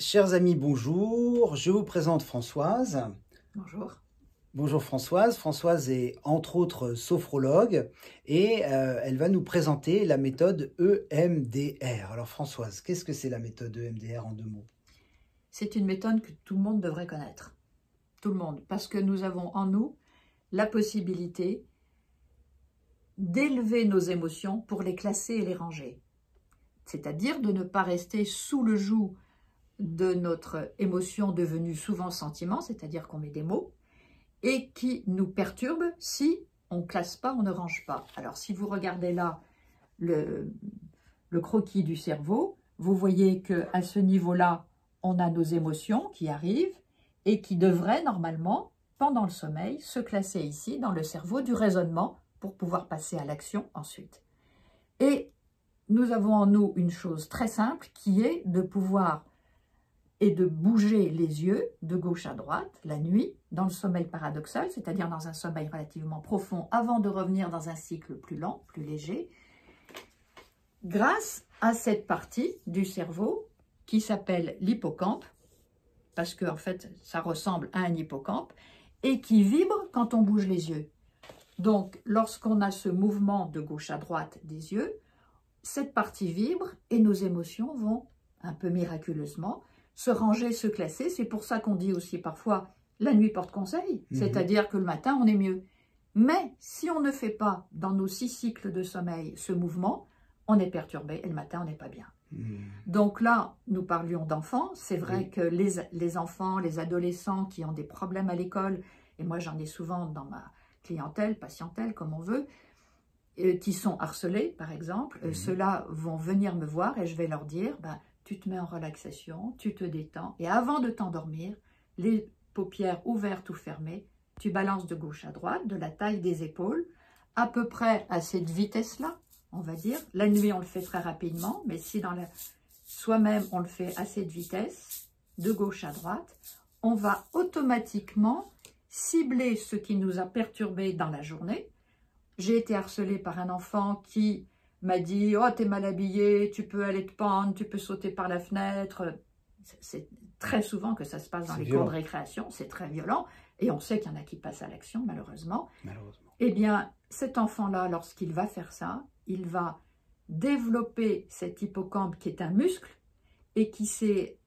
Chers amis, bonjour. Je vous présente Françoise. Bonjour. Bonjour Françoise. Françoise est entre autres sophrologue et elle va nous présenter la méthode EMDR. Alors Françoise, qu'est-ce que c'est la méthode EMDR en 2 mots? C'est une méthode que tout le monde devrait connaître. Tout le monde. Parce que nous avons en nous la possibilité d'élever nos émotions pour les classer et les ranger. C'est-à-dire de ne pas rester sous le joug de notre émotion devenue souvent sentiment, c'est-à-dire qu'on met des mots, et qui nous perturbe si on ne classe pas, on ne range pas. Alors si vous regardez là le croquis du cerveau, vous voyez qu'à ce niveau-là, on a nos émotions qui arrivent et qui devraient normalement, pendant le sommeil, se classer ici dans le cerveau du raisonnement pour pouvoir passer à l'action ensuite. Et nous avons en nous une chose très simple qui est de pouvoir et de bouger les yeux de gauche à droite la nuit dans le sommeil paradoxal, c'est-à-dire dans un sommeil relativement profond avant de revenir dans un cycle plus lent, plus léger, grâce à cette partie du cerveau qui s'appelle l'hippocampe, parce qu'en fait ça ressemble à un hippocampe, et qui vibre quand on bouge les yeux. Donc lorsqu'on a ce mouvement de gauche à droite des yeux, cette partie vibre et nos émotions vont, un peu miraculeusement, se ranger, se classer. C'est pour ça qu'on dit aussi parfois la nuit porte conseil, c'est-à-dire que le matin on est mieux. Mais si on ne fait pas dans nos 6 cycles de sommeil ce mouvement, on est perturbé et le matin on n'est pas bien. Donc là, nous parlions d'enfants. C'est vrai que les enfants, les adolescents qui ont des problèmes à l'école, et moi j'en ai souvent dans ma clientèle, patientèle, comme on veut, qui sont harcelés par exemple, ceux-là vont venir me voir et je vais leur dire, tu te mets en relaxation, tu te détends, et avant de t'endormir, les paupières ouvertes ou fermées, tu balances de gauche à droite, de la taille des épaules, à peu près à cette vitesse-là, on va dire. La nuit, on le fait très rapidement, mais si dans soi-même, on le fait à cette vitesse, de gauche à droite, on va automatiquement cibler ce qui nous a perturbés dans la journée. J'ai été harcelée par un enfant qui m'a dit « Oh, t'es mal habillé, tu peux aller te pendre, tu peux sauter par la fenêtre ». C'est très souvent que ça se passe dans les cours de récréation, c'est très violent. Et on sait qu'il y en a qui passent à l'action, malheureusement. Eh bien, cet enfant-là, lorsqu'il va faire ça, il va développer cet hippocampe qui est un muscle et qui s'est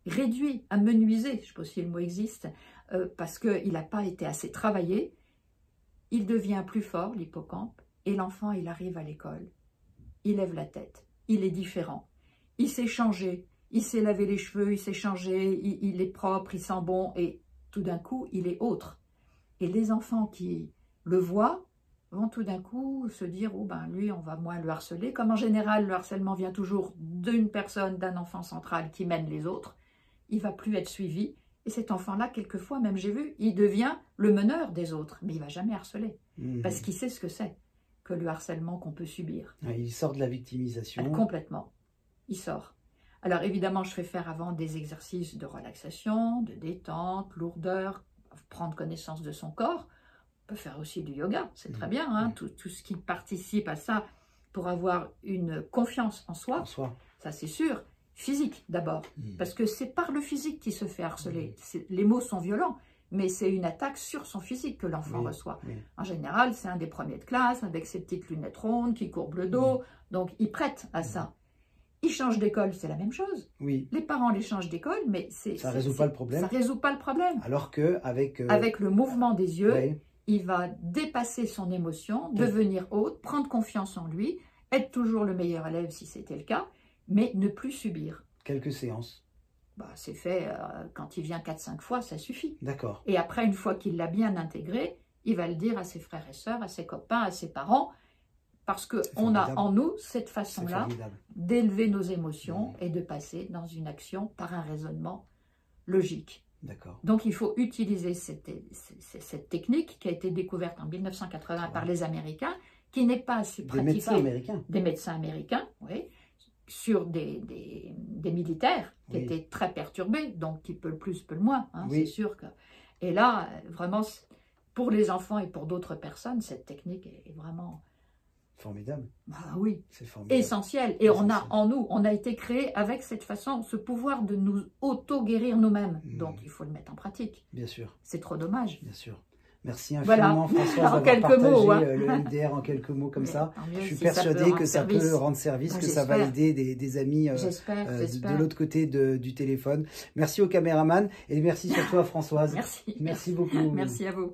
réduit, amenuisé, je ne sais pas si le mot existe, parce qu'il n'a pas été assez travaillé. Il devient plus fort, l'hippocampe, et l'enfant, il arrive à l'école. Il lève la tête, il est différent, il s'est changé, il s'est lavé les cheveux, il s'est changé, il est propre, il sent bon, et tout d'un coup, il est autre. Et les enfants qui le voient vont tout d'un coup se dire « Oh ben lui, on va moins le harceler », comme en général, le harcèlement vient toujours d'une personne, d'un enfant central qui mène les autres, il ne va plus être suivi, et cet enfant-là, quelquefois, même j'ai vu, il devient le meneur des autres, mais il ne va jamais harceler, parce qu'il sait ce que c'est que le harcèlement qu'on peut subir. Il sort de la victimisation. Complètement, il sort. Alors évidemment, je fais faire avant des exercices de relaxation, de détente, lourdeur, prendre connaissance de son corps. On peut faire aussi du yoga, c'est très bien, hein, tout ce qui participe à ça pour avoir une confiance en soi. Ça c'est sûr. Physique d'abord, parce que c'est par le physique qui se fait harceler. Les mots sont violents, mais c'est une attaque sur son physique que l'enfant reçoit. En général, c'est un des premiers de classe, avec ses petites lunettes rondes, qui courbe le dos, donc il prête à ça. Il change d'école, c'est la même chose. Les parents les changent d'école, mais ça résout pas le problème. Ça résout pas le problème. Alors que avec le mouvement des yeux, il va dépasser son émotion, devenir autre, prendre confiance en lui, être toujours le meilleur élève si c'était le cas, mais ne plus subir. Quelques séances. C'est fait, quand il vient 4-5 fois, ça suffit. D'accord. Et après, une fois qu'il l'a bien intégré, il va le dire à ses frères et sœurs, à ses copains, à ses parents, parce qu'on a en nous cette façon-là d'élever nos émotions et de passer dans une action par un raisonnement logique. D'accord. Donc il faut utiliser cette technique qui a été découverte en 1980 par les Américains, qui n'est pas assez pratiquée. Des médecins américains, oui, sur des militaires qui étaient très perturbés, donc qui peut le plus, peut le moins, hein, c'est sûr que... Et là, vraiment, pour les enfants et pour d'autres personnes, cette technique est vraiment Formidable. Bah oui, C'est formidable. essentiel. Et on a en nous, on a été créé avec cette façon, ce pouvoir de nous auto-guérir nous-mêmes. Donc il faut le mettre en pratique. Bien sûr. C'est trop dommage. Bien sûr. Merci infiniment, Voilà. Françoise, En d'avoir quelques partagé mots, hein. le MDR en quelques mots comme ça. Mieux, Je suis si ça persuadé peut que rendre ça service. peut rendre service, Bah, que ça va j'espère. aider des amis J'espère. de l'autre côté du téléphone. Merci au caméraman et merci surtout à Françoise. Merci. Merci beaucoup. Merci à vous.